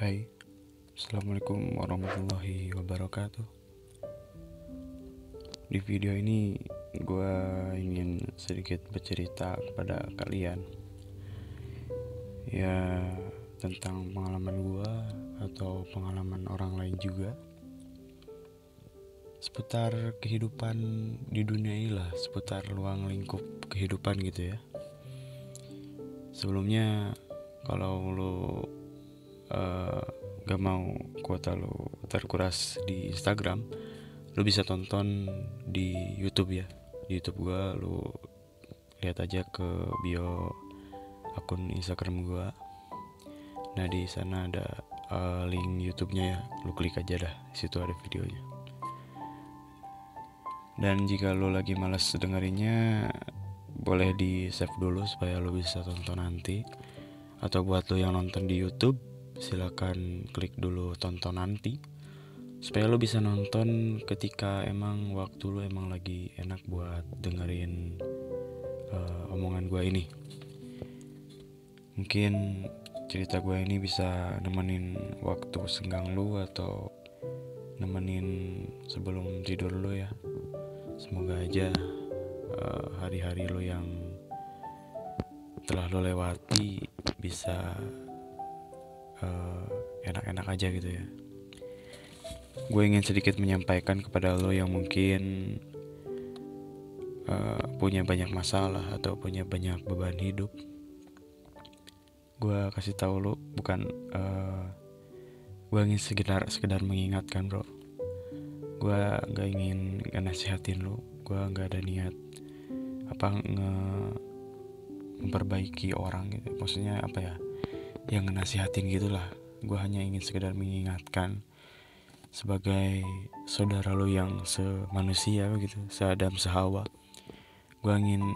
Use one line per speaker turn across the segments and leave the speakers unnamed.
Hai, Assalamualaikum warahmatullahi wabarakatuh. Di video ini gue ingin sedikit bercerita kepada kalian, ya, tentang pengalaman gue atau pengalaman orang lain juga seputar kehidupan di dunia inilah, seputar ruang lingkup kehidupan gitu ya. Sebelumnya, kalau lo gak mau kuota lo terkuras di Instagram, lo bisa tonton di YouTube ya. Di YouTube gue lo lihat aja ke bio akun Instagram gue. Nah, di sana ada link YouTube-nya ya. Lo klik aja dah, di situ ada videonya. Dan jika lo lagi malas dengerinnya, boleh di save dulu supaya lo bisa tonton nanti. Atau buat lo yang nonton di YouTube, silakan klik dulu tonton nanti, supaya lo bisa nonton ketika emang waktu lo emang lagi enak buat dengerin omongan gue ini. Mungkin cerita gue ini bisa nemenin waktu senggang lo atau nemenin sebelum tidur lo ya. Semoga aja hari-hari lo yang telah lo lewati bisa enak-enak aja gitu ya. Gue ingin sedikit menyampaikan kepada lo yang mungkin punya banyak masalah atau punya banyak beban hidup. Gue kasih tahu lo, bukan gue ingin sekedar mengingatkan, bro. Gue gak ingin nasihatin lo. Gue gak ada niat memperbaiki orang gitu. Maksudnya apa ya, yang nasihatin gitulah. Gue hanya ingin sekedar mengingatkan sebagai saudara lo yang semanusia gitu, seadam sehawa. Gue ingin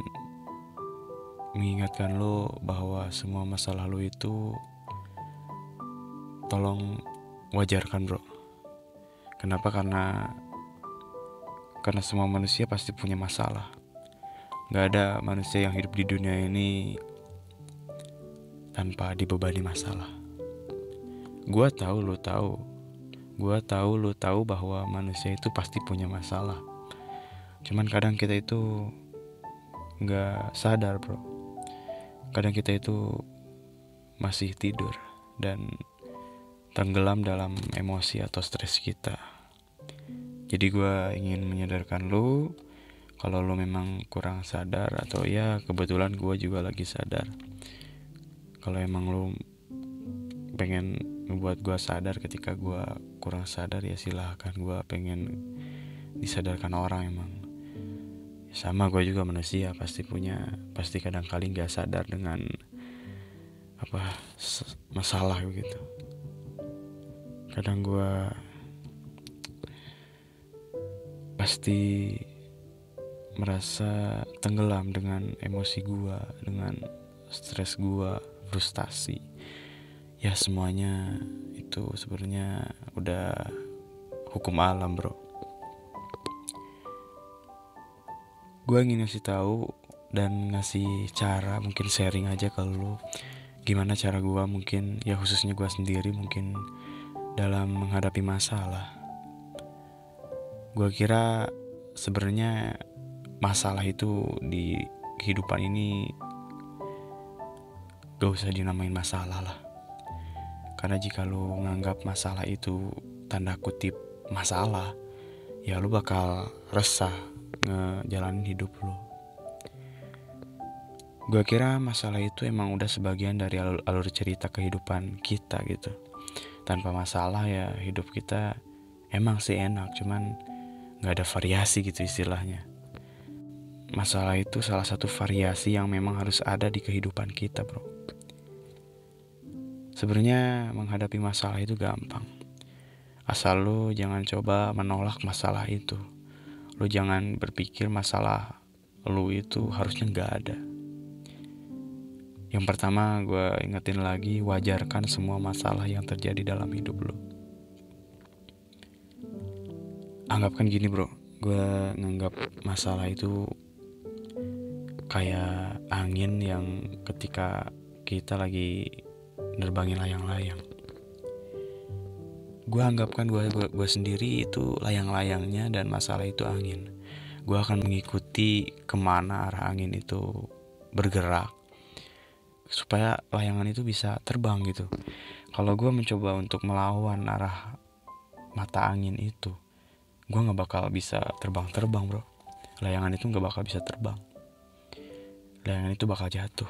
mengingatkan lo bahwa semua masalah lo itu tolong wajarkan, bro. Kenapa? Karena semua manusia pasti punya masalah. Gak ada manusia yang hidup di dunia ini tanpa dibebani masalah. Gue tahu lo tahu bahwa manusia itu pasti punya masalah. Cuman kadang kita itu gak sadar, bro. Kadang kita itu masih tidur dan tenggelam dalam emosi atau stres kita. Jadi gue ingin menyadarkan lo, kalau lo memang kurang sadar, atau ya kebetulan gue juga lagi sadar, kalau emang lo pengen membuat gue sadar ketika gue kurang sadar, ya silahkan. Gue pengen disadarkan orang. Emang sama, gue juga manusia, pasti kadang kali gak sadar dengan masalah gitu. Kadang gue pasti merasa tenggelam dengan emosi gue, dengan stres gue, frustasi. Ya semuanya itu sebenarnya udah hukum alam, bro. Gue ingin ngasih tahu dan ngasih cara, mungkin sharing aja ke lo, gimana cara gue, mungkin ya khususnya gue sendiri mungkin dalam menghadapi masalah. Gue kira sebenarnya masalah itu di kehidupan ini gak usah dinamain masalah lah. Karena jika lo nganggap masalah itu tanda kutip masalah, ya lo bakal resah ngejalanin hidup lo. Gue kira masalah itu emang udah sebagian dari alur cerita kehidupan kita gitu. Tanpa masalah ya hidup kita emang sih enak, cuman gak ada variasi gitu istilahnya. Masalah itu salah satu variasi yang memang harus ada di kehidupan kita, bro. Sebenarnya menghadapi masalah itu gampang, asal lo jangan coba menolak masalah itu. Lo jangan berpikir masalah lo itu harusnya gak ada. Yang pertama, gue ingetin lagi, wajarkan semua masalah yang terjadi dalam hidup lo. Anggapkan gini, bro, gue nganggap masalah itu kayak angin yang ketika kita lagi nerbangin layang-layang. gue anggapkan gue sendiri itu layang-layangnya dan masalah itu angin. Gue akan mengikuti kemana arah angin itu bergerak supaya layangan itu bisa terbang gitu. Kalau gue mencoba untuk melawan arah mata angin itu, gue nggak bakal bisa terbang bro. Layangan itu nggak bakal bisa terbang. Layangan itu bakal jatuh.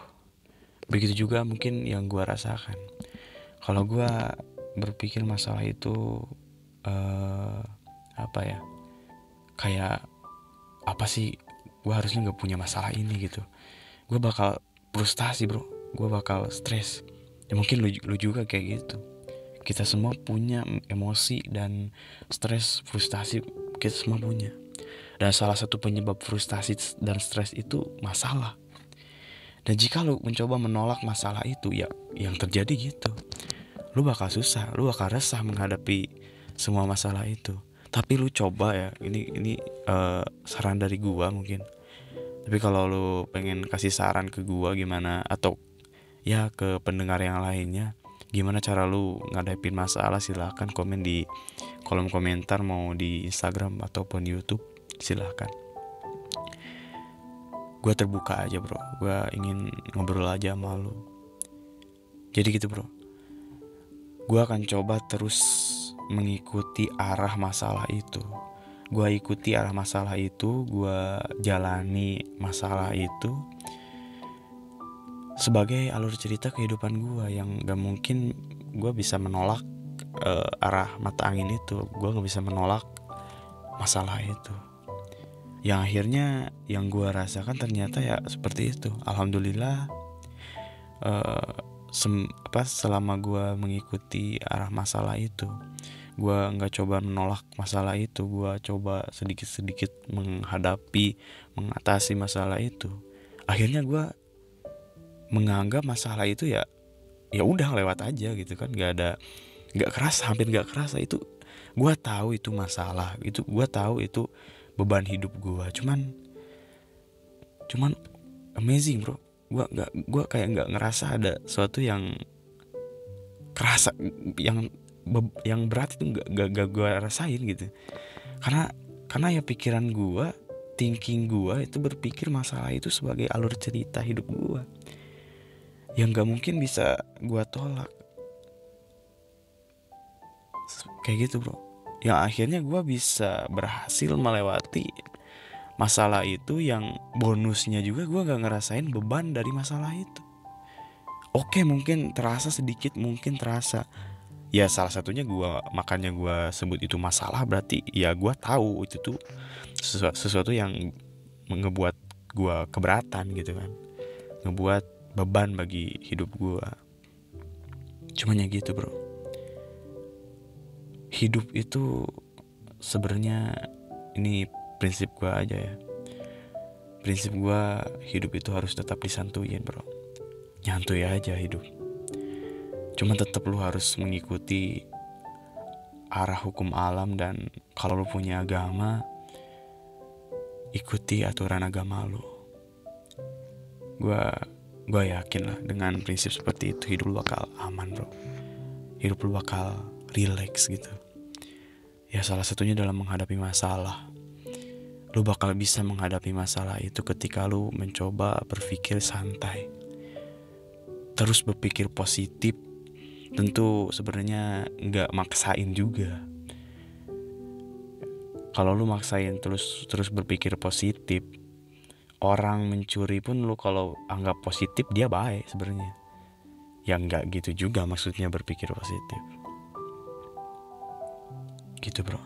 Begitu juga mungkin yang gue rasakan. Kalau gue berpikir masalah itu apa ya, kayak apa sih, gue harusnya nggak punya masalah ini gitu, gue bakal frustasi bro, gue bakal stres. Ya mungkin lu juga kayak gitu. Kita semua punya emosi dan stres, frustasi, kita semua punya. Dan salah satu penyebab frustasi dan stres itu masalah. Dan jika lu mencoba menolak masalah itu, ya yang terjadi gitu, lu bakal susah, lu bakal resah menghadapi semua masalah itu. Tapi lu coba ya, ini saran dari gua mungkin. Tapi kalau lu pengen kasih saran ke gua gimana, atau ya ke pendengar yang lainnya, gimana cara lu ngadepin masalah, silahkan komen di kolom komentar, mau di Instagram ataupun YouTube, silahkan. Gue terbuka aja bro, gue ingin ngobrol aja sama lu. Jadi gitu bro, gue akan coba terus mengikuti arah masalah itu. Gue ikuti arah masalah itu, gue jalani masalah itu sebagai alur cerita kehidupan gue, yang gak mungkin gue bisa menolak arah mata angin itu. Gue gak bisa menolak masalah itu. Yang akhirnya yang gue rasakan ternyata ya seperti itu. Alhamdulillah, selama gue mengikuti arah masalah itu, gue nggak coba menolak masalah itu, gue coba sedikit-sedikit mengatasi masalah itu. Akhirnya gue menganggap masalah itu ya udah lewat aja gitu kan, nggak kerasa, hampir nggak kerasa itu. Gue tahu itu masalah, itu gue tahu itu beban hidup gue, cuman amazing bro, gue kayak nggak ngerasa ada sesuatu yang kerasa, yang berat itu nggak gue rasain gitu. Karena ya pikiran gue, thinking gue itu berpikir masalah itu sebagai alur cerita hidup gue yang nggak mungkin bisa gue tolak, kayak gitu bro. Yang akhirnya gue bisa berhasil melewati masalah itu, yang bonusnya juga gue gak ngerasain beban dari masalah itu. Oke, mungkin terasa sedikit, mungkin terasa. Ya salah satunya makanya gue sebut itu masalah, berarti ya gue tahu itu tuh sesuatu yang ngebuat gue keberatan gitu kan, ngebuat beban bagi hidup gue. Cuman ya gitu bro, hidup itu sebenarnya, ini prinsip gue aja ya. Prinsip gue, hidup itu harus tetap disantuin bro. Nyantuy aja hidup. Cuman tetap lu harus mengikuti arah hukum alam, dan kalau lu punya agama, ikuti aturan agama lu. Gue yakin lah dengan prinsip seperti itu, hidup lu bakal aman bro. Hidup lu bakal relax gitu. Ya salah satunya dalam menghadapi masalah. Lu bakal bisa menghadapi masalah itu ketika lu mencoba berpikir santai, terus berpikir positif. Tentu sebenarnya nggak maksain juga. Kalau lu maksain terus berpikir positif, orang mencuri pun lu kalau anggap positif, dia baik sebenarnya. Ya nggak gitu juga maksudnya berpikir positif. Gitu bro.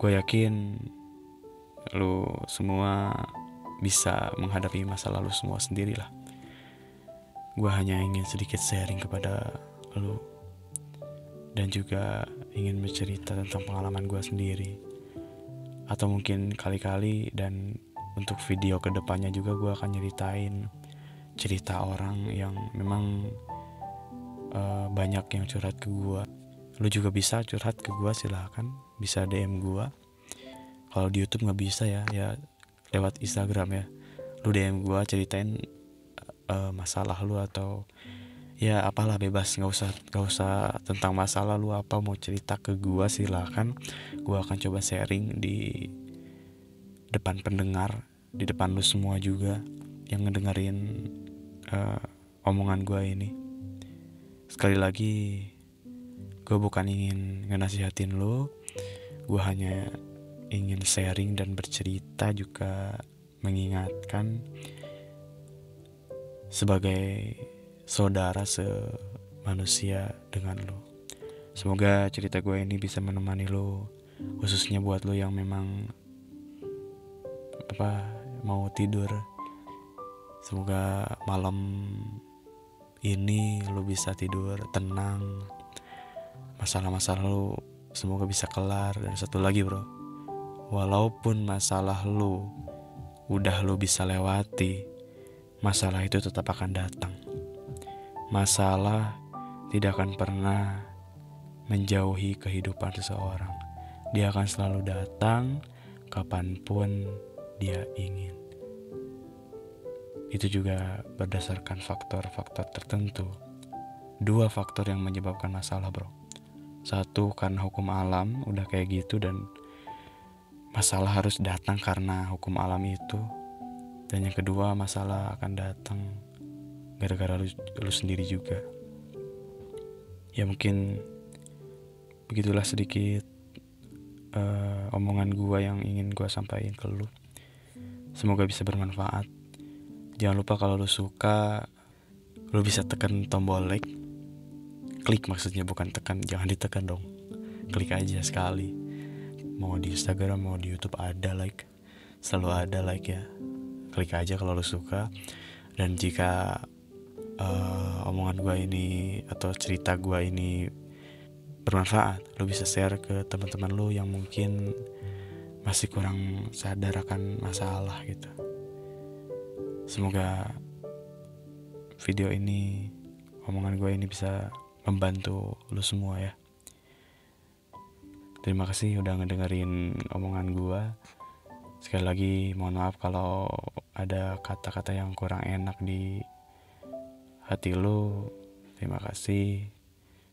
Gue yakin lu semua bisa menghadapi masa lalu semua sendirilah. Gue hanya ingin sedikit sharing kepada lu, dan juga ingin bercerita tentang pengalaman gue sendiri. Atau mungkin kali-kali, dan untuk video kedepannya juga gue akan nyeritain cerita orang yang memang banyak yang curhat ke gue. Lu juga bisa curhat ke gue, silahkan, bisa DM gue. Kalau di YouTube nggak bisa ya lewat Instagram ya. Lu DM gue, ceritain masalah lu, atau Ya apalah, bebas, nggak usah tentang masalah lu apa, mau cerita ke gua silakan. Gua akan coba sharing di depan pendengar, di depan lu semua juga yang ngedengerin eh, omongan gua ini. Sekali lagi, gua bukan ingin ngenasihatin lu, gua hanya ingin sharing dan bercerita, juga mengingatkan sebagai saudara semanusia dengan lo. Semoga cerita gue ini bisa menemani lo, khususnya buat lo yang memang mau tidur. Semoga malam ini lo bisa tidur tenang, masalah-masalah lo semoga bisa kelar. Dan satu lagi bro, walaupun masalah lo udah lo bisa lewati, masalah itu tetap akan datang. Masalah tidak akan pernah menjauhi kehidupan seseorang. Dia akan selalu datang kapanpun dia ingin. Itu juga berdasarkan faktor-faktor tertentu. 2 faktor yang menyebabkan masalah bro. 1, karena hukum alam udah kayak gitu, dan masalah harus datang karena hukum alam itu. Dan yang kedua, masalah akan datang gara-gara lu sendiri juga. Ya mungkin begitulah sedikit omongan gua yang ingin gua sampaikan ke lu. Semoga bisa bermanfaat. Jangan lupa kalau lu suka, lu bisa tekan tombol like. Klik maksudnya, bukan tekan, jangan ditekan dong. Klik aja sekali. Mau di Instagram, mau di YouTube ada like. Selalu ada like ya. Klik aja kalau lu suka. Dan jika omongan gua ini atau cerita gua ini bermanfaat, lu bisa share ke teman-teman lu yang mungkin masih kurang sadar akan masalah gitu. Semoga video ini, omongan gue ini bisa membantu lu semua ya. Terima kasih udah ngedengerin omongan gue. Sekali lagi mohon maaf kalau ada kata-kata yang kurang enak di hati lu. Terima kasih.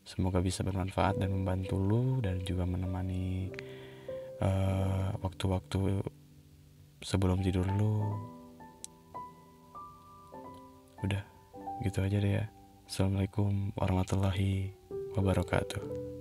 Semoga bisa bermanfaat dan membantu lu, dan juga menemani waktu-waktu sebelum tidur lu. Udah gitu aja deh ya. Assalamualaikum warahmatullahi wabarakatuh.